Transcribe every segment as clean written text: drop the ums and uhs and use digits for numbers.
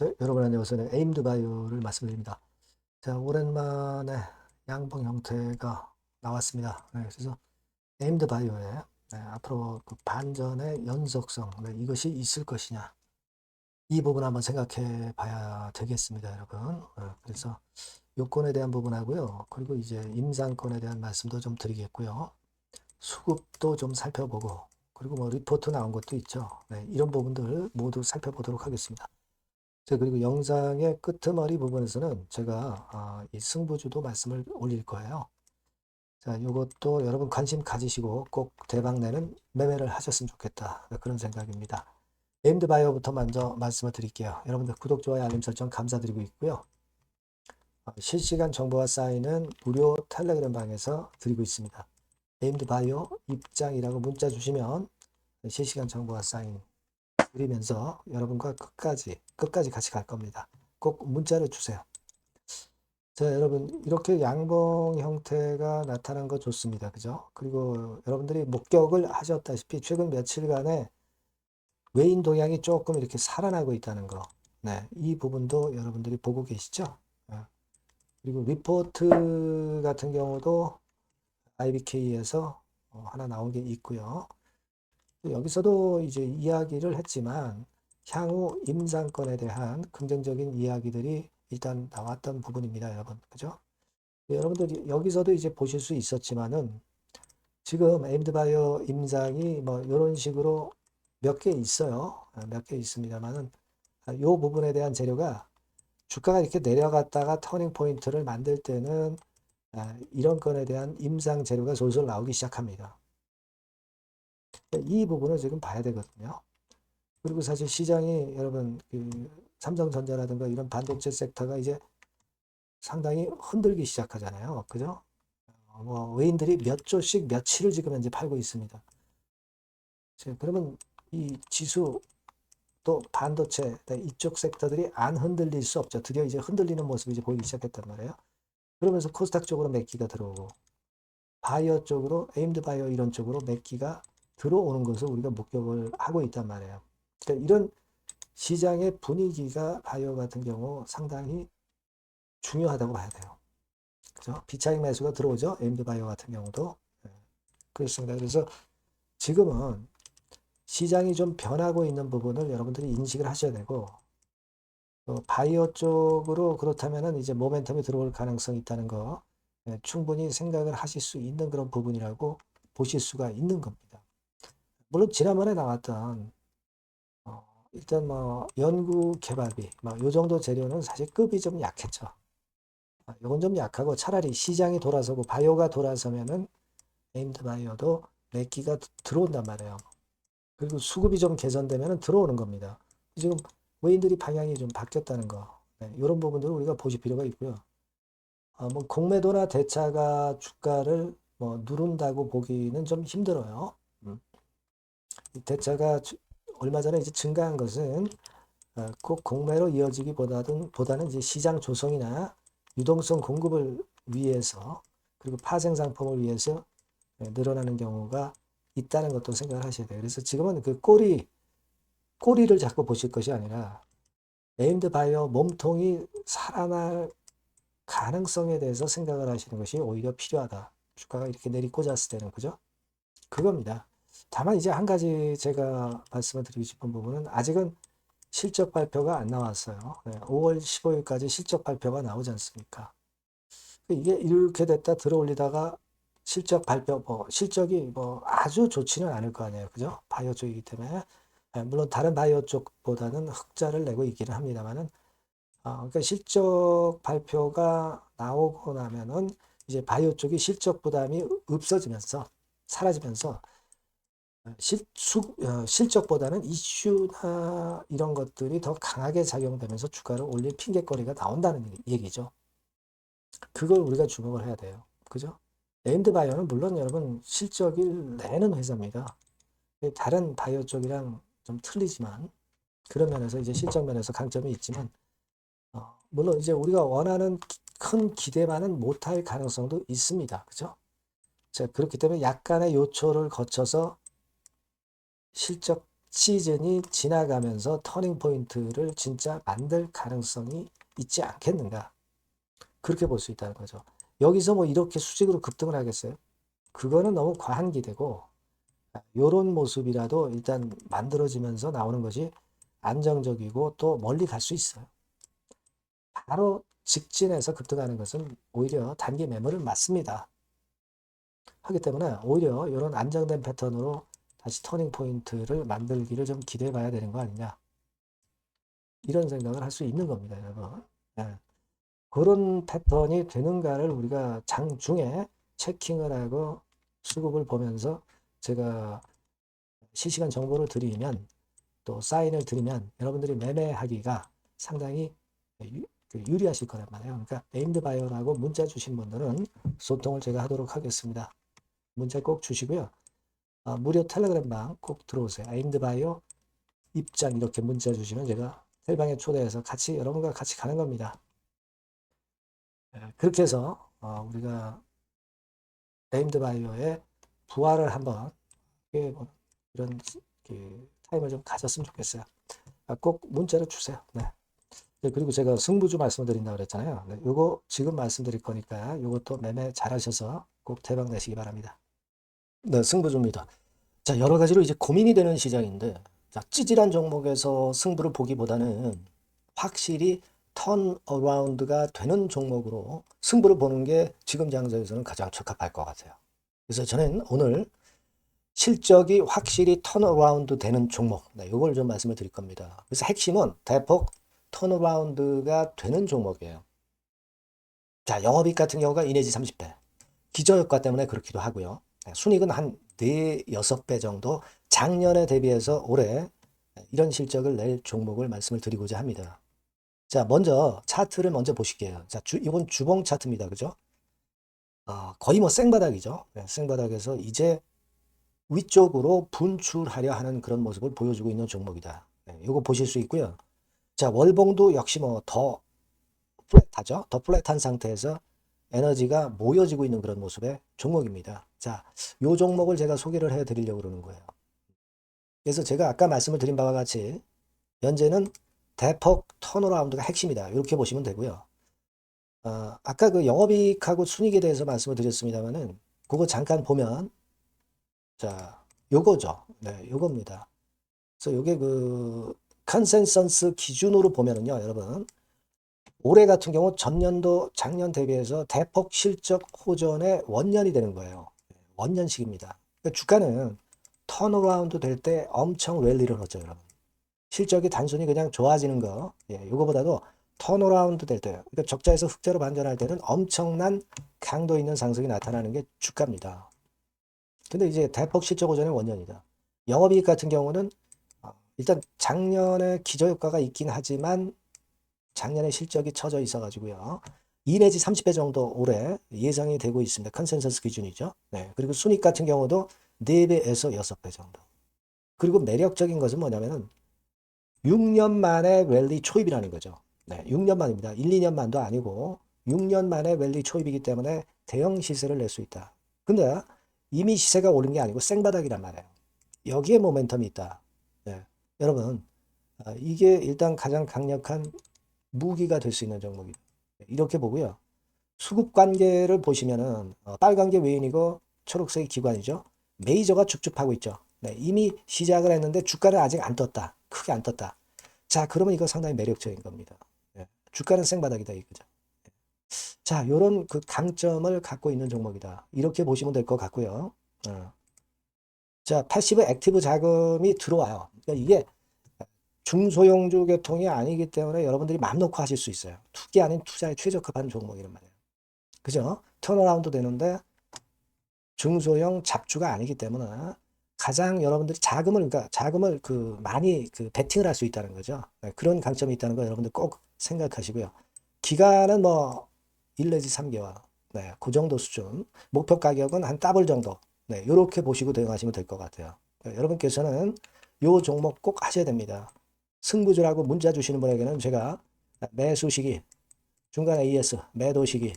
네, 여러분 안녕하세요. 에임드 바이오를 말씀드립니다. 자, 오랜만에 양봉 형태가 나왔습니다. 네, 그래서 에임드 바이오에 앞으로 그 반전의 연속성, 이것이 있을 것이냐, 이 부분 한번 생각해 봐야 되겠습니다, 여러분. 그래서 요건에 대한 부분하고요. 그리고 이제 임상권에 대한 말씀도 좀 드리겠고요. 수급도 좀 살펴보고, 그리고 뭐 리포트 나온 것도 있죠. 네, 이런 부분들을 모두 살펴보도록 하겠습니다. 자, 그리고 영상의 끄트머리 부분에서는 제가 이 승부주도 말씀을 올릴 거예요. 자, 이것도 여러분 관심 가지시고 꼭 대박 내는 매매를 하셨으면 좋겠다. 그런 생각입니다. 네임드 바이오부터 먼저 말씀을 드릴게요. 여러분들 구독, 좋아요, 알림 설정 감사드리고 있고요. 실시간 정보와 사인은 무료 텔레그램 방에서 드리고 있습니다. 네임드 바이오 입장이라고 문자 주시면 실시간 정보와 사인 드리면서 여러분과 끝까지 같이 갈 겁니다. 꼭 문자를 주세요. 자, 여러분, 이렇게 양봉 형태가 나타난 거 좋습니다. 그죠? 그리고 여러분들이 목격을 하셨다시피 최근 며칠간에 외인 동향이 조금 이렇게 살아나고 있다는 거. 네, 이 부분도 여러분들이 보고 계시죠? 그리고 리포트 같은 경우도 IBK에서 하나 나온 게 있고요. 여기서도 이제 이야기를 했지만 향후 임상권에 대한 긍정적인 이야기들이 일단 나왔던 부분입니다, 여러분. 그죠? 여러분들 여기서도 이제 보실 수 있었지만은 지금 에임드바이오 임상이 뭐 이런 식으로 몇 개 있어요. 몇 개 있습니다만은 이 부분에 대한 재료가 주가가 이렇게 내려갔다가 터닝 포인트를 만들 때는 이런 건에 대한 임상 재료가 솔솔 나오기 시작합니다. 이 부분을 지금 봐야 되거든요. 그리고 사실 시장이 여러분 그 삼성전자라든가 이런 반도체 섹터가 이제 상당히 흔들기 시작하잖아요. 그죠? 뭐 외인들이 몇 조씩 며칠을 지금 현재 팔고 있습니다. 그러면 이 지수 또 반도체 이쪽 섹터들이 안 흔들릴 수 없죠. 드디어 이제 흔들리는 모습이 이제 보이기 시작했단 말이에요. 그러면서 코스닥 쪽으로 매기가 들어오고 바이오 쪽으로 에임드 바이오 이런 쪽으로 매기가 들어오는 것을 우리가 목격을 하고 있단 말이에요. 그러니까 이런 시장의 분위기가 바이오 같은 경우 상당히 중요하다고 봐야 돼요. 그죠? 비차익 매수가 들어오죠. 에임드 바이오 같은 경우도. 그렇습니다. 그래서 지금은 시장이 좀 변하고 있는 부분을 여러분들이 인식을 하셔야 되고, 바이오 쪽으로 그렇다면은 이제 모멘텀이 들어올 가능성이 있다는 거, 충분히 생각을 하실 수 있는 그런 부분이라고 보실 수가 있는 겁니다. 물론 지난번에 나왔던, 일단 뭐 연구 개발비, 뭐요 정도 재료는 사실 급이 좀 약했죠. 요건 좀 약하고 차라리 시장이 돌아서고 바이오가 돌아서면은 네임드 바이오도 매기가 들어온단 말이에요. 그리고 수급이 좀 개선되면 들어오는 겁니다. 지금 외인들이 방향이 좀 바뀌었다는 거. 네, 이런 부분들을 우리가 보실 필요가 있고요. 뭐 공매도나 대차가 주가를 뭐 누른다고 보기는 좀 힘들어요. 대차가 얼마 전에 이제 증가한 것은 꼭 공매로 이어지기보다는 이제 시장 조성이나 유동성 공급을 위해서 그리고 파생 상품을 위해서 늘어나는 경우가 있다는 것도 생각을 하셔야 돼요. 그래서 지금은 그 꼬리를 자꾸 보실 것이 아니라 네임드 바이오 몸통이 살아날 가능성에 대해서 생각을 하시는 것이 오히려 필요하다. 주가가 이렇게 내리꽂았을 때는 그죠? 그겁니다. 다만 이제 한 가지 제가 말씀을 드리고 싶은 부분은 아직은 실적 발표가 안 나왔어요. 5월 15일까지 실적 발표가 나오지 않습니까? 이게 이렇게 됐다 들어올리다가 실적 발표, 실적이 아주 좋지는 않을 거 아니에요. 그죠? 바이오 쪽이기 때문에. 물론 다른 바이오 쪽보다는 흑자를 내고 있기는 합니다만은, 그러니까 실적 발표가 나오고 나면은 이제 바이오 쪽이 실적 부담이 없어지면서, 사라지면서, 실적보다는 이슈나 이런 것들이 더 강하게 작용되면서 주가를 올릴 핑계거리가 나온다는 얘기죠. 그걸 우리가 주목을 해야 돼요. 그죠? 네임드 바이오는 물론 여러분 실적을 내는 회사입니다. 다른 바이오 쪽이랑 좀 틀리지만 그런 면에서 이제 실적 면에서 강점이 있지만 물론 이제 우리가 원하는 큰 기대만은 못할 가능성도 있습니다. 그죠? 자, 그렇기 때문에 약간의 요초를 거쳐서 실적 시즌이 지나가면서 터닝 포인트를 진짜 만들 가능성이 있지 않겠는가. 그렇게 볼 수 있다는 거죠. 여기서 뭐 이렇게 수직으로 급등을 하겠어요? 그거는 너무 과한 기대고, 요런 모습이라도 일단 만들어지면서 나오는 것이 안정적이고 또 멀리 갈 수 있어요. 바로 직진해서 급등하는 것은 오히려 단기 매물을 맞습니다. 하기 때문에 오히려 이런 안정된 패턴으로 다시 터닝 포인트를 만들기를 좀 기대해 봐야 되는 거 아니냐. 이런 생각을 할 수 있는 겁니다, 여러분. 예. 그런 패턴이 되는가를 우리가 장중에 체킹을 하고 수급을 보면서 제가 실시간 정보를 드리면 또 사인을 드리면 여러분들이 매매하기가 상당히 유리하실 거란 말이에요. 그러니까 네임드 바이오라고 문자 주신 분들은 소통을 제가 하도록 하겠습니다. 문자 꼭 주시고요. 무료 텔레그램방 꼭 들어오세요. 네임드 바이오 입장 이렇게 문자 주시면 제가 텔방에 초대해서 같이 여러분과 같이 가는 겁니다. 그렇게 해서 우리가 네임드 바이오의 부활을 한번 이런 타임을 좀 가졌으면 좋겠어요. 꼭 문자를 주세요. 네. 그리고 제가 승부주 말씀드린다고 그랬잖아요. 네, 요거 지금 말씀드릴 거니까 요것도 매매 잘하셔서 꼭 대박 내시기 바랍니다. 네, 승부주입니다. 자, 여러 가지로 이제 고민이 되는 시장인데, 자, 찌질한 종목에서 승부를 보기보다는 확실히 턴어라운드가 되는 종목으로 승부를 보는 게 지금 장세에서는 가장 적합할 것 같아요. 그래서 저는 오늘 실적이 확실히 턴어라운드 되는 종목, 네, 이걸 좀 말씀을 드릴 겁니다. 그래서 핵심은 대폭 턴어라운드가 되는 종목이에요. 자, 영업이익 같은 경우가 2 내지 30배. 기저효과 때문에 그렇기도 하고요. 순이익은 한 4, 6배 정도 작년에 대비해서 올해 이런 실적을 낼 종목을 말씀을 드리고자 합니다. 자, 먼저 차트를 먼저 보실게요. 자, 이건 주봉 차트입니다. 그죠? 거의 뭐 생바닥이죠. 네, 생바닥에서 이제 위쪽으로 분출하려 하는 그런 모습을 보여주고 있는 종목이다. 네, 이거 보실 수 있고요. 자, 월봉도 역시 뭐 더 플랫하죠. 더 플랫한 상태에서 에너지가 모여지고 있는 그런 모습의 종목입니다. 자, 요 종목을 제가 소개를 해 드리려고 그러는 거예요. 그래서 제가 아까 말씀을 드린 바와 같이 현재는 대폭 턴어라운드가 핵심이다. 이렇게 보시면 되고요. 아까 그 영업이익하고 순이익에 대해서 말씀을 드렸습니다만은 그거 잠깐 보면 자, 요거죠. 네, 요겁니다. 그래서 요게 그 컨센서스 기준으로 보면은요, 여러분. 올해 같은 경우 전년도 작년 대비해서 대폭 실적 호전의 원년이 되는 거예요. 원년식입니다. 그러니까 주가는 턴어라운드 될 때 엄청 랠리를 하죠, 여러분. 실적이 단순히 그냥 좋아지는 거, 이거보다도 턴어라운드 될 때, 그러니까 적자에서 흑자로 반전할 때는 엄청난 강도 있는 상승이 나타나는 게 주가입니다. 근데 이제 대폭 실적 호전의 원년이다. 영업이익 같은 경우는 일단 작년에 기저효과가 있긴 하지만 작년에 실적이 처져 있어가지고요. 2 내지 30배 정도 올해 예상이 되고 있습니다. 컨센서스 기준이죠. 네. 그리고 순익 같은 경우도 4배에서 6배 정도. 그리고 매력적인 것은 뭐냐면은 6년 만에 랠리 초입이라는 거죠. 네. 6년 만입니다. 1, 2년 만도 아니고 6년 만에 랠리 초입이기 때문에 대형 시세를 낼 수 있다. 근데 이미 시세가 오른 게 아니고 생바닥이란 말이에요. 여기에 모멘텀이 있다. 네. 여러분, 이게 일단 가장 강력한 무기가 될 수 있는 종목이다. 이렇게 보고요. 수급 관계를 보시면은 빨간 게 외인이고 초록색이 기관이죠. 메이저가 쭉쭉 하고 있죠. 네, 이미 시작을 했는데 주가는 아직 안 떴다. 크게 안 떴다. 자, 그러면 이거 상당히 매력적인 겁니다. 네, 주가는 생바닥이다 이거죠. 자, 요런 그 강점을 갖고 있는 종목이다. 이렇게 보시면 될 것 같고요. 자, 패시브 액티브 자금이 들어와요. 그러니까 이게 중소형주 계통이 아니기 때문에 여러분들이 맘 놓고 하실 수 있어요. 투기 아닌 투자에 최적합한 종목이란 말이에요. 그죠? 턴어라운드 되는데 중소형 잡주가 아니기 때문에 가장 여러분들이 그러니까 자금을 많이 베팅을 할 수 있다는 거죠. 네, 그런 강점이 있다는 거 여러분들 꼭 생각하시고요. 기간은 뭐 1 내지 3개월. 네, 그 정도 수준. 목표 가격은 한 더블 정도. 네, 이렇게 보시고 대응하시면 될 것 같아요. 네, 여러분께서는 요 종목 꼭 하셔야 됩니다. 승부주라고 문자 주시는 분에게는 제가 매수 시기, 중간에 ES, 매도 시기,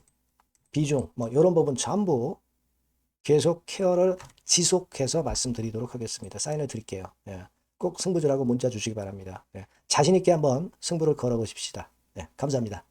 비중, 뭐 이런 부분 전부 계속 케어를 지속해서 말씀드리도록 하겠습니다. 사인을 드릴게요. 예. 꼭 승부주라고 문자 주시기 바랍니다. 네, 자신 있게 한번 승부를 걸어보십시다. 네, 감사합니다.